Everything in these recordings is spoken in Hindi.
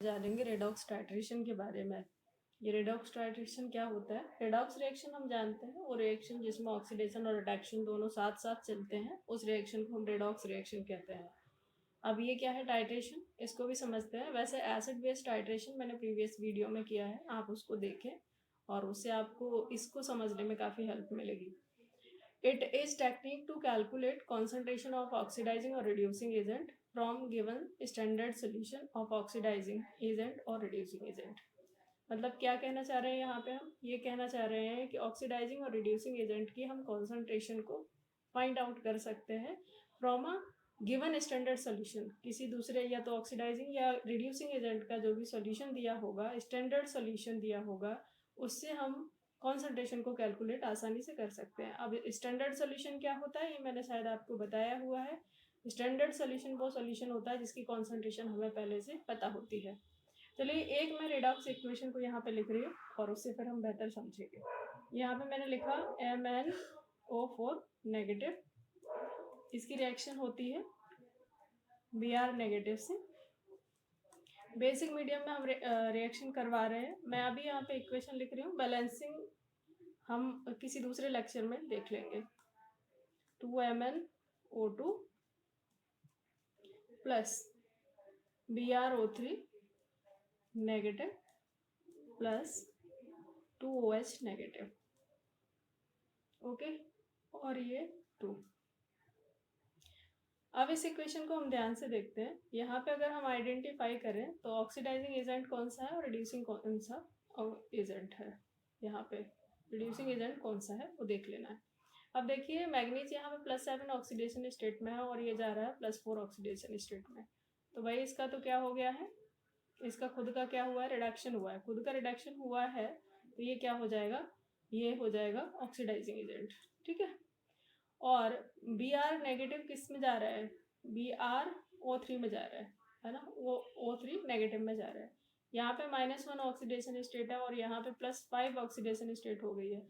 जानेंगे रेडॉक्स टाइट्रेशन के बारे में। ये रेडॉक्स टाइट्रेशन क्या होता है? रेडॉक्स रिएक्शन हम जानते हैं, वो रिएक्शन जिसमें ऑक्सीडेशन और रिडक्शन दोनों साथ साथ चलते हैं, उस रिएक्शन को हम रेडॉक्स रिएक्शन कहते हैं। अब ये क्या है टाइट्रेशन, इसको भी समझते हैं। वैसे एसिड बेस टाइट्रेशन मैंने प्रीवियस वीडियो में किया है, आप उसको देखें और उससे आपको इसको समझने में काफ़ी हेल्प मिलेगी। It is technique to calculate concentration of oxidizing or reducing agent from given standard solution of oxidizing agent or reducing agent। मतलब क्या कहना चाह रहे हैं यहाँ पे? हम ये कहना चाह रहे हैं कि ऑक्सीडाइजिंग और रिड्यूसिंग एजेंट की हम कॉन्सेंट्रेशन को फाइंड आउट कर सकते हैं from a given standard solution. किसी दूसरे या तो ऑक्सीडाइजिंग या रिड्यूसिंग एजेंट का जो भी सोल्यूशन दिया होगा, स्टैंडर्ड सोल्यूशन दिया होगा, उससे हम कॉन्सेंट्रेशन को कैलकुलेट आसानी से कर सकते हैं। अब स्टैंडर्ड सोल्यूशन क्या होता है, ये मैंने शायद आपको बताया हुआ है। स्टैंडर्ड सोल्यूशन वो सोल्यूशन होता है जिसकी कॉन्सेंट्रेशन हमें पहले से पता होती है। चलिए एक मैं रेडॉक्स इक्वेशन को यहाँ पे लिख रही हूँ और उससे फिर हम बेहतर समझेंगे। यहाँ पे मैंने लिखा MnO4 नेगेटिव, इसकी रिएक्शन होती है Br नेगेटिव से। बेसिक मीडियम में हम रिएक्शन करवा रहे हैं। मैं अभी यहाँ पे इक्वेशन लिख रही हूँ, बैलेंसिंग हम किसी दूसरे लेक्चर में देख लेंगे। 2MnO2 plus BrO3 negative plus 2OH negative, okay, और ये 2। अब इस इक्वेशन को हम ध्यान से देखते हैं। यहाँ पे अगर हम आइडेंटिफाई करें तो ऑक्सीडाइजिंग एजेंट कौन सा है और रिड्यूसिंग कौन सा एजेंट है। यहाँ पे रिड्यूसिंग एजेंट कौन सा है वो देख लेना है। अब देखिए मैग्नीज यहाँ पे +7 ऑक्सीडेशन स्टेट में है और ये जा रहा है +4 ऑक्सीडेशन स्टेट में। तो भाई इसका तो क्या हो गया है, इसका खुद का क्या हुआ है, रिडक्शन हुआ है। खुद का रिडक्शन हुआ है तो ये क्या हो जाएगा, ये हो जाएगा ऑक्सीडाइजिंग एजेंट, ठीक है। और Br नेगेटिव किस में जा रहा है, BrO3 में जा रहा है ना, वो O3 नेगेटिव में जा रहा है। यहाँ पे -1 ऑक्सीडेशन स्टेट है और यहाँ पे +5 ऑक्सीडेशन स्टेट हो गई है।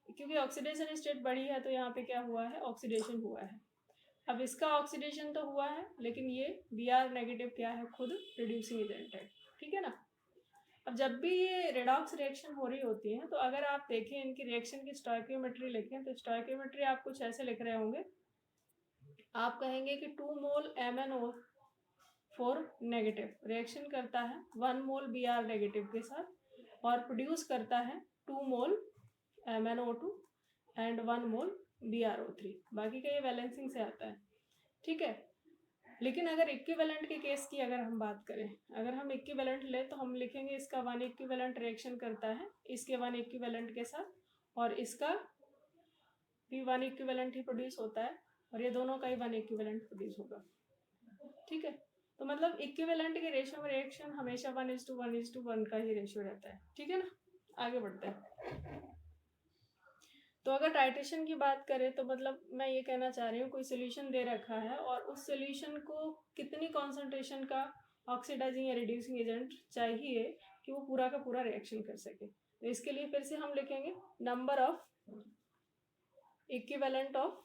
क्योंकि ऑक्सीडेशन स्टेट बड़ी है तो यहाँ पे क्या हुआ है, ऑक्सीडेशन हुआ है। अब इसका ऑक्सीडेशन तो हुआ है लेकिन ये Br नेगेटिव क्या है, खुद रिड्यूसिंग एजेंट है, ठीक है ना। अब जब भी ये रेडॉक्स रिएक्शन हो रही होती है तो अगर आप देखें इनकी रिएक्शन की स्टोइकियोमेट्री लिखें तो स्टोइकियोमेट्री आप कुछ ऐसे लिख रहे होंगे। आप कहेंगे कि 2 मोल MnO4 नेगेटिव रिएक्शन करता है 1 मोल Br नेगेटिव के साथ और प्रोड्यूस करता है 2 मोल MnO2 एंड 1 मोल BrO3। बाकी का ये बैलेंसिंग से आता है, ठीक है। लेकिन अगर इक्विवेलेंट के केस की अगर हम बात करें, अगर हम इक्विवेलेंट ले तो हम लिखेंगे इसका 1 इक्विवेलेंट रिएक्शन करता है इसके 1 इक्विवेलेंट के साथ और इसका भी 1 इक्विवेलेंट ही प्रोड्यूस होता है और ये दोनों का ही 1 इक्विवेलेंट प्रोड्यूस होगा, ठीक है। तो मतलब इक्विवेलेंट के रेशियो में रिएक्शन हमेशा 1:1:1 का ही रेशियो रहता है, ठीक है ना। आगे बढ़ते हैं। तो अगर टाइट्रेशन की बात करें तो मतलब मैं ये कहना चाह रही हूँ कोई सोल्यूशन दे रखा है और उस सोल्यूशन को कितनी कॉन्सेंट्रेशन का ऑक्सीडाइजिंग या रिड्यूसिंग एजेंट चाहिए कि वो पूरा का पूरा रिएक्शन कर सके। तो इसके लिए फिर से हम लिखेंगे नंबर ऑफ इक्विवेलेंट ऑफ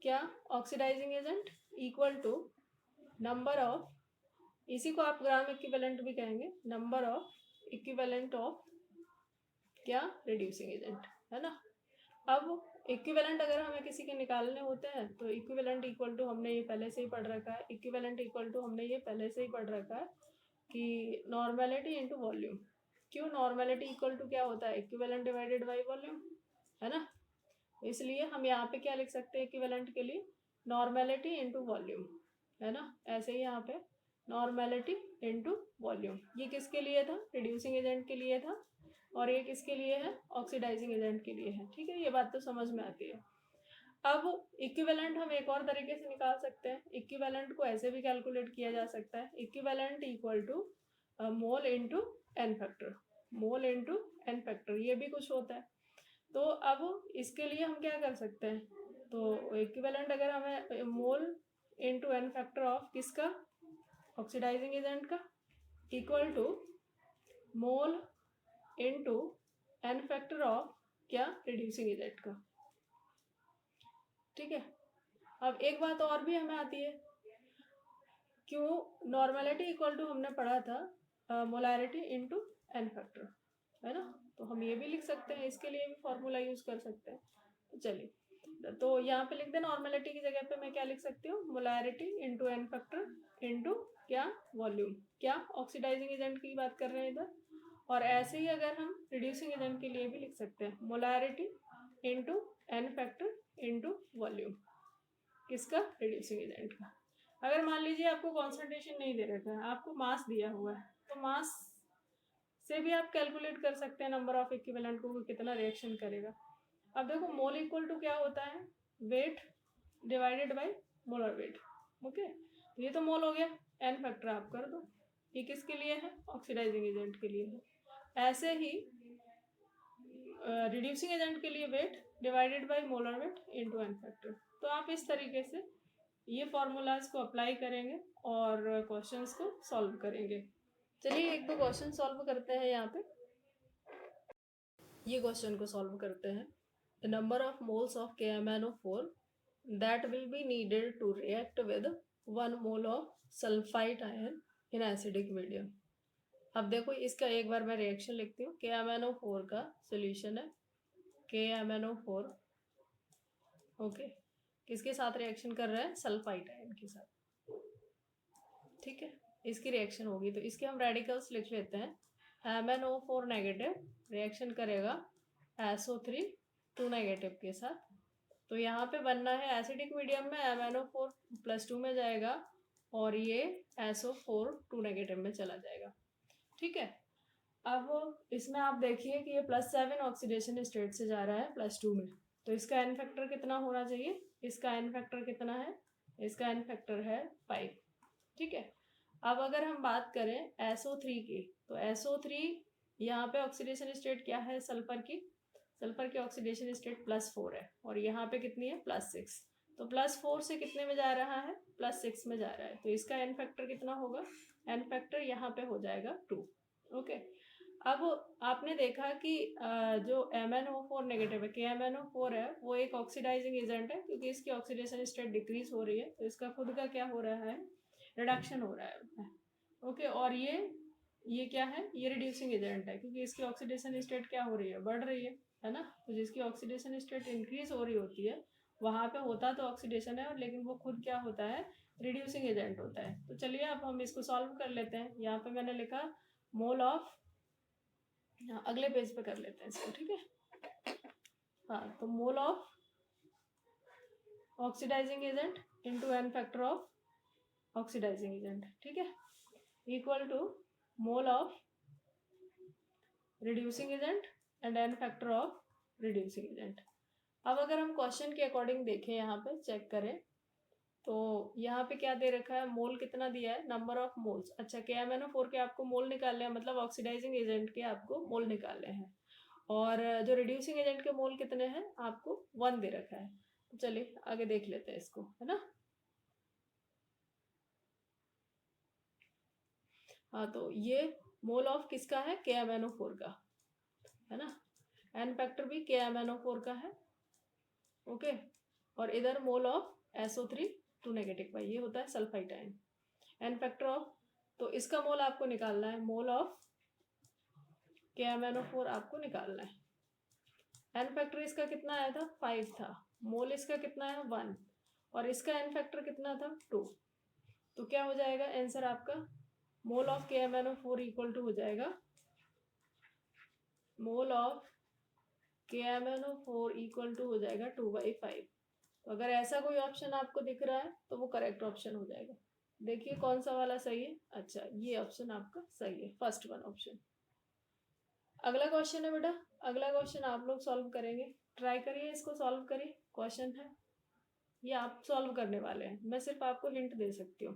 क्या, oxidizing agent equal to number of, इसी को आप ग्राम इक्विवेलेंट भी कहेंगे, नंबर ऑफ इक्विवेलेंट ऑफ क्या, रिड्यूसिंग एजेंट, है ना। अब इक्विवेलेंट अगर हमें किसी के निकालने होते हैं तो इक्विवेलेंट इक्वल टू हमने ये पहले से ही पढ़ रखा है, इक्विवेलेंट इक्वल टू हमने ये पहले से ही पढ़ रखा है कि नॉर्मेलिटी इनटू वॉल्यूम। क्यों, नॉर्मेलिटी इक्वल टू क्या होता है, इक्विवेलेंट डिवाइडेड बाय वॉल्यूम, है ना। इसलिए हम यहाँ पे क्या लिख सकते हैं इक्विवेलेंट के लिए, नॉर्मेलिटी इनटू वॉल्यूम, है ना। ऐसे ही यहाँ पे नॉर्मेलिटी इनटू वॉल्यूम, ये किसके लिए था, रिड्यूसिंग एजेंट के लिए था और ये किसके लिए है, ऑक्सीडाइजिंग एजेंट के लिए है, ठीक है। ये बात तो समझ में आती है। अब इक्विवेलेंट हम एक और तरीके से निकाल सकते हैं। इक्विवेलेंट को ऐसे भी कैलकुलेट किया जा सकता है, equivalent equal to mole into n factor, mole into n factor, ये भी कुछ होता है। तो अब इसके लिए हम क्या कर सकते हैं, तो इक्विवेलेंट अगर हमें mole into n factor of किसका, ऑक्सीडाइजिंग एजेंट का, equal to mole into n factor of क्या, रिड्यूसिंग एजेंट का, ठीक है। अब एक बात और भी हमें आती है क्यों नॉर्मेलिटी इक्वल टू हमने पढ़ा था मोलैरिटी इनटू एन फैक्टर, है ना। तो हम ये भी लिख सकते हैं, इसके लिए भी फॉर्मूला यूज कर सकते हैं। तो चलिए, तो यहाँ पे लिख दें नॉर्मेलिटी की जगह पे मैं क्या लिख सकती हूँ, molarity into n factor into क्या, वॉल्यूम, क्या ऑक्सीडाइजिंग एजेंट की बात कर रहे हैं इधर। और ऐसे ही अगर हम रिड्यूसिंग एजेंट के लिए भी लिख सकते हैं, molarity into n factor into volume, किसका, रिड्यूसिंग एजेंट का। अगर मान लीजिए आपको कॉन्सेंट्रेशन नहीं दे रखा है, आपको मास दिया हुआ है, तो मास से भी आप कैलकुलेट कर सकते हैं नंबर ऑफ इक्विवेलेंट को कितना रिएक्शन करेगा। अब देखो मोल इक्वल टू क्या होता है, wait divided by molar wait. Okay, तो ये तो मोल हो गया, एन फैक्टर आप कर दो, ये किसके लिए है, ऑक्सीडाइजिंग एजेंट के लिए है। ऐसे ही रिड्यूसिंग एजेंट के लिए weight divided by molar weight into n factor. तो आप इस तरीके से ये फॉर्मूलाज को अप्लाई करेंगे और क्वेश्चंस को सॉल्व करेंगे। चलिए एक दो क्वेश्चन सॉल्व करते हैं। यहाँ पे ये क्वेश्चन को सॉल्व करते हैं। The number of moles of KMnO4 that will be needed to react with 1 mole of sulfite ion in acidic medium। अब देखो इसका एक बार मैं रिएक्शन लिखती हूँ। KMnO4 का सोल्यूशन है KMnO4, ओके, किसके साथ रिएक्शन कर रहा है, सल्फाइट आयन के साथ, ठीक है। इसकी रिएक्शन होगी तो इसके हम रेडिकल्स लिख लेते हैं। MnO4 नेगेटिव रिएक्शन करेगा SO3 2 नेगेटिव के साथ, तो यहाँ पे बनना है एसिडिक मीडियम में MnO4 +2 में जाएगा और ये SO4 2 नेगेटिव में चला जाएगा, ठीक है। अब इसमें आप देखिए कि ये +7 ऑक्सीडेशन स्टेट से जा रहा है +2 में, तो इसका एन फैक्टर कितना होना चाहिए, इसका एन फैक्टर कितना है, इसका एन फैक्टर है 5, ठीक है। अब अगर हम बात करें SO3 की, तो SO3 यहाँ पे ऑक्सीडेशन स्टेट क्या है सल्फर की, सल्फर की ऑक्सीडेशन स्टेट +4 है और यहाँ पे कितनी है +6, तो +4 से कितने में जा रहा है, +6 में जा रहा है, तो इसका एन फैक्टर कितना होगा, एन फैक्टर यहाँ पे हो जाएगा 2, ओके। अब आपने देखा कि जो MnO4 नेगेटिव है, KMnO4 है, वो एक ऑक्सीडाइजिंग एजेंट है, क्योंकि इसकी ऑक्सीडेशन स्टेट डिक्रीज हो रही है, तो इसका खुद का क्या हो रहा है, रिडक्शन हो रहा है, ओके। और ये क्या है, ये रिड्यूसिंग एजेंट है, क्योंकि इसकी ऑक्सीडेशन स्टेट क्या हो रही है, बढ़ रही है ना। तो जिसकी ऑक्सीडेशन स्टेट इंक्रीज हो रही होती है वहां पे होता तो ऑक्सीडेशन है, और लेकिन वो खुद क्या होता है, रिड्यूसिंग एजेंट होता है। तो चलिए अब हम इसको सॉल्व कर लेते हैं। यहाँ पे मैंने लिखा मोल ऑफ, अगले पेज पे कर लेते हैं इसको, ठीक है। हाँ, तो mole of oxidizing agent into n factor of oxidizing agent, ठीक है, equal to mole of reducing agent and n factor of reducing agent. अब अगर हम क्वेश्चन के अकॉर्डिंग देखें, यहाँ पे चेक करें, तो यहाँ पे क्या दे रखा है, मोल कितना दिया है, नंबर ऑफ मोल्स। अच्छा, KMnO4 के आपको मोल निकालने हैं, मतलब ऑक्सीडाइजिंग एजेंट के आपको मोल निकालने हैं, और जो रिड्यूसिंग एजेंट के मोल कितने हैं, आपको 1 दे रखा है। तो चलिए आगे देख लेते हैं इसको, है ना। हाँ, तो ये मोल ऑफ किसका है, KMnO4 का, है ना। एन फैक्टर भी KMnO4 का है, ओके। और इधर मोल ऑफ SO3 2 नेगेटिव का, ये होता है sulphite ion. N factor of, तो इसका मोल आपको निकालना है, मोल ऑफ KMnO4 आपको निकालना है। एन फैक्टर इसका कितना आया था, 5 था, मोल इसका कितना है 1, और इसका एन फैक्टर कितना था 2, तो क्या हो जाएगा आंसर आपका, mole of KMnO4 equal to हो जाएगा, mole of KMnO4 equal to हो जाएगा 2/5। तो अगर ऐसा कोई ऑप्शन आपको दिख रहा है तो वो करेक्ट ऑप्शन हो जाएगा। देखिए कौन सा वाला सही है, अच्छा ये ऑप्शन आपका सही है, फर्स्ट वन ऑप्शन। अगला क्वेश्चन है बेटा, अगला क्वेश्चन आप लोग सॉल्व करेंगे, ट्राई करिए इसको सॉल्व करिए। क्वेश्चन है ये आप सॉल्व करने वाले हैं, मैं सिर्फ आपको हिंट दे सकती हूँ।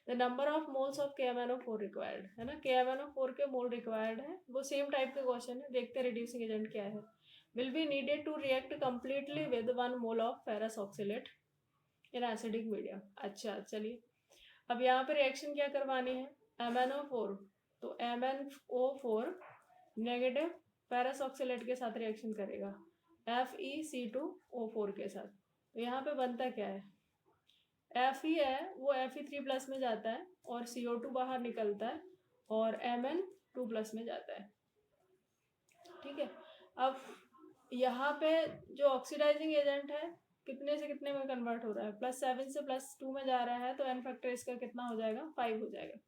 The number of moles of KMnO4 required, है ना, KMnO4 के मोल रिक्वायर्ड है, वो सेम टाइप का क्वेश्चन है। देखते हैं रिड्यूसिंग एजेंट क्या है। Will be needed to react completely with 1 mole of ferrous oxalate in acidic medium. अच्छा चलिए, अब यहाँ पे रिएक्शन क्या करवानी है, MnO4, तो MnO4 नेगेटिव फेरस ऑक्सीलेट के साथ रिएक्शन करेगा FeC2O4 के साथ। तो यहाँ पे बनता क्या है, एफ ही है वो Fe3+ में जाता है और CO2 बाहर निकलता है और Mn2+ में जाता है। ठीक है, अब यहाँ पे जो ऑक्सीडाइजिंग एजेंट है कितने से कितने में कन्वर्ट हो रहा है, +7 से +2 में जा रहा है, तो n फैक्टर इसका कितना हो जाएगा, 5 हो जाएगा।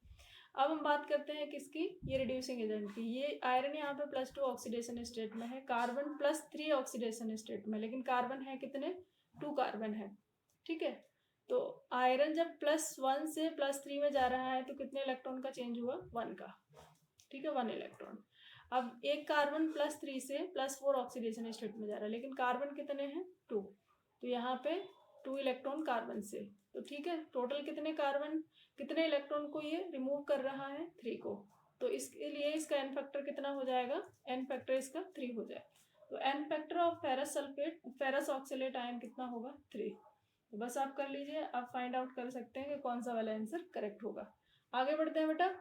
अब हम बात करते हैं किसकी, ये रिड्यूसिंग एजेंट की। ये आयरन यहाँ पे +2 ऑक्सीडेशन स्टेट में है, कार्बन +3 ऑक्सीडेशन स्टेट में, लेकिन कार्बन है कितने, 2 कार्बन है। ठीक है, तो आयरन जब +1 से +3 में जा रहा है तो कितने इलेक्ट्रॉन का चेंज हुआ, 1 का। ठीक है, 1 इलेक्ट्रॉन। अब एक कार्बन +3 से +4 ऑक्सीडेशन स्टेट में जा रहा है, लेकिन कार्बन कितने हैं, 2, तो यहाँ पे 2 इलेक्ट्रॉन कार्बन से। तो ठीक है, टोटल कितने कार्बन, कितने इलेक्ट्रॉन को ये रिमूव कर रहा है, 3 को। तो इसके लिए इसका n फैक्टर कितना हो जाएगा, n फैक्टर इसका 3 हो जाएगा। तो n factor of ferrous sulphate, ferrous oxalate ion कितना होगा, 3। तो बस आप कर लीजिए, आप फाइंड आउट कर सकते हैं कि कौन सा वाला आंसर करेक्ट होगा। आगे बढ़ते हैं बेटा।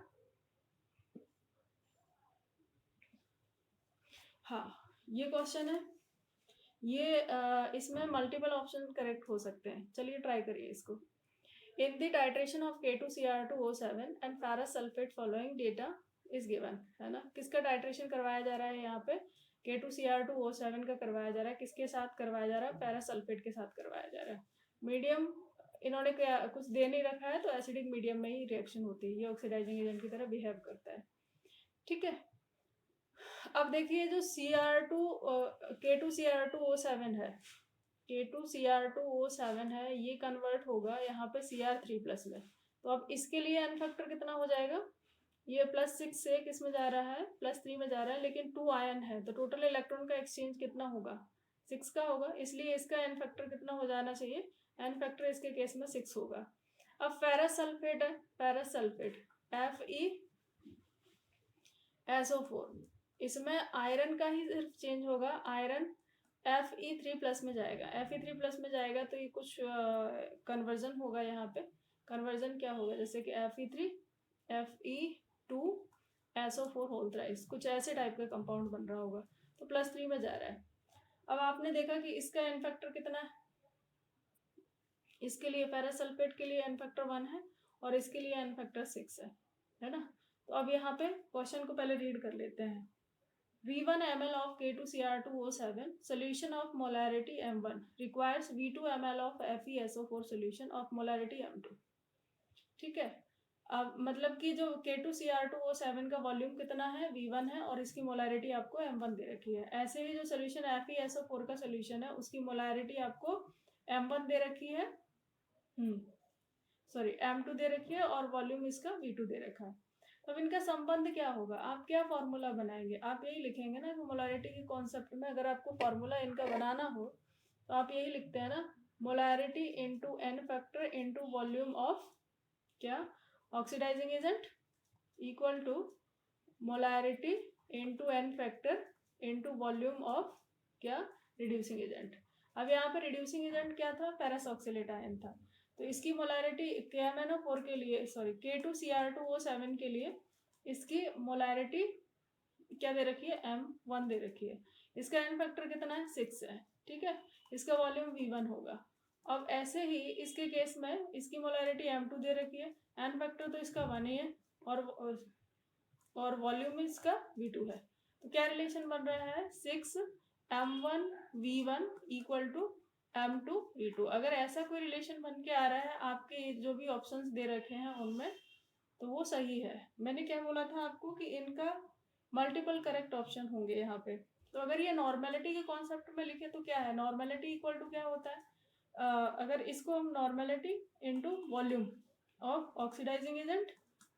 हाँ, ये क्वेश्चन है, ये इसमें मल्टीपल ऑप्शन करेक्ट हो सकते हैं। चलिए ट्राई करिए इसको। In the titration of K2Cr2O7 and ferrous sulphate following data is given, है ना। किसका टाइट्रेशन करवाया जा रहा है यहाँ पे, K2Cr2O7 का करवाया जा रहा है। किसके साथ करवाया जा रहा है, फेरस सल्फेट के साथ करवाया जा रहा है। मीडियम इन्होंने क्या कुछ दे नहीं रखा है, तो एसिडिक मीडियम में ही रिएक्शन होती है, ये ऑक्सीडाइजिंग एजेंट की तरह बिहेव करता है। ठीक है, अब देखिए जो K2Cr2O7 है, K2Cr2O7 है, ये कन्वर्ट होगा यहाँ पे Cr3+ में। तो अब इसके लिए n फैक्टर कितना हो जाएगा, ये +6 से किस में जा रहा है, +3 में जा रहा है, लेकिन 2 आयन है, तो टोटल इलेक्ट्रॉन का एक्सचेंज कितना होगा, 6 का होगा। इसलिए इसका n फैक्टर कितना हो जाना चाहिए, n फैक्टर इसके केस में 6 होगा। अब फेरस सल्फेट है, फेरस सल्फेट FeSO4, इसमें आयरन का ही सिर्फ चेंज होगा, आयरन Fe3+ में जाएगा। Fe3+ में जाएगा तो ये कुछ कन्वर्जन होगा यहाँ पे। कन्वर्जन क्या होगा, जैसे कि Fe3 Fe2SO4 होल थ्राइस, कुछ ऐसे टाइप का कंपाउंड बन रहा होगा, तो +3 में जा रहा है। अब आपने देखा कि इसका n फैक्टर कितना है, इसके लिए फेरस सल्फेट के लिए n फैक्टर 1 है और इसके लिए n फैक्टर 6 है ना। तो अब यहाँ पे क्वेश्चन को पहले रीड कर लेते हैं। V1 ml of K2Cr2O7 solution of molarity M1 requires V2 ml of FeSO4 solution of molarity M2। ठीक है, अब मतलब कि जो K2Cr2O7 का वॉल्यूम कितना है, V1 है, और इसकी मोलारिटी आपको M1 दे रखी है। ऐसे ही जो सोल्यूशन FeSO4 का सोल्यूशन है, उसकी मोलारिटी आपको M1 दे रखी है, सॉरी M2 दे रखी है, और वॉल्यूम इसका V2 दे रखा है। तो अब इनका संबंध क्या होगा, आप क्या फॉर्मूला बनाएंगे, आप यही लिखेंगे ना, मोलारिटी के कॉन्सेप्ट में अगर आपको फॉर्मूला इनका बनाना हो तो आप यही लिखते हैं ना, molarity into n factor into volume of क्या, oxidizing agent, equal to molarity into n factor into volume of क्या, रिड्यूसिंग एजेंट। अब यहाँ पे रिड्यूसिंग एजेंट क्या था, फेरस ऑक्सलेट आयन था, तो इसकी मोलारिटी KMnO4 के लिए, सॉरी K2Cr2O7 के लिए इसकी मोलारिटी क्या दे रखी है, M1 दे रखी है। इसका n फैक्टर कितना है, 6 है। ठीक है, इसका वॉल्यूम V1 होगा। अब ऐसे ही इसके केस में इसकी मोलारिटी M2 दे रखी है, n फैक्टर तो इसका 1 ही है, और वॉल्यूम इसका V2 है। तो क्या रिलेशन बन रहा है, 6M1V1 इक्वल टू M2V2। अगर ऐसा कोई रिलेशन बन के आ रहा है आपके जो भी ऑप्शंस दे रखे हैं उनमें, तो वो सही है। मैंने क्या बोला था आपको कि इनका मल्टीपल करेक्ट ऑप्शन होंगे यहाँ पे। तो अगर ये नॉर्मेलिटी के कॉन्सेप्ट में लिखे तो क्या है, नॉर्मेलिटी इक्वल टू क्या होता है, अगर इसको हम normality into volume of oxidizing agent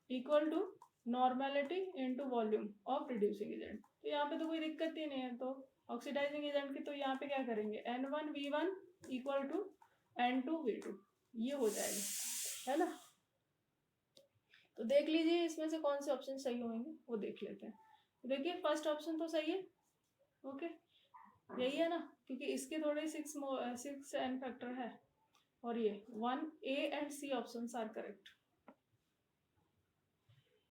equal to normality into volume of reducing agent, तो यहाँ पे तो कोई दिक्कत ही नहीं है। तो ऑक्सीडाइजिंग एजेंट की तो यहाँ पे क्या करेंगे, N1V1 इक्वल टू N2V2, ये हो जाएगा, है ना। तो देख लीजिए इसमें से कौन से ऑप्शन सही होंगे, वो देख लेते हैं। तो देखिए फर्स्ट ऑप्शन तो सही है, ओके, यही है ना, क्योंकि इसके थोड़े 6 n फैक्टर है, और ये 1A and C options are correct.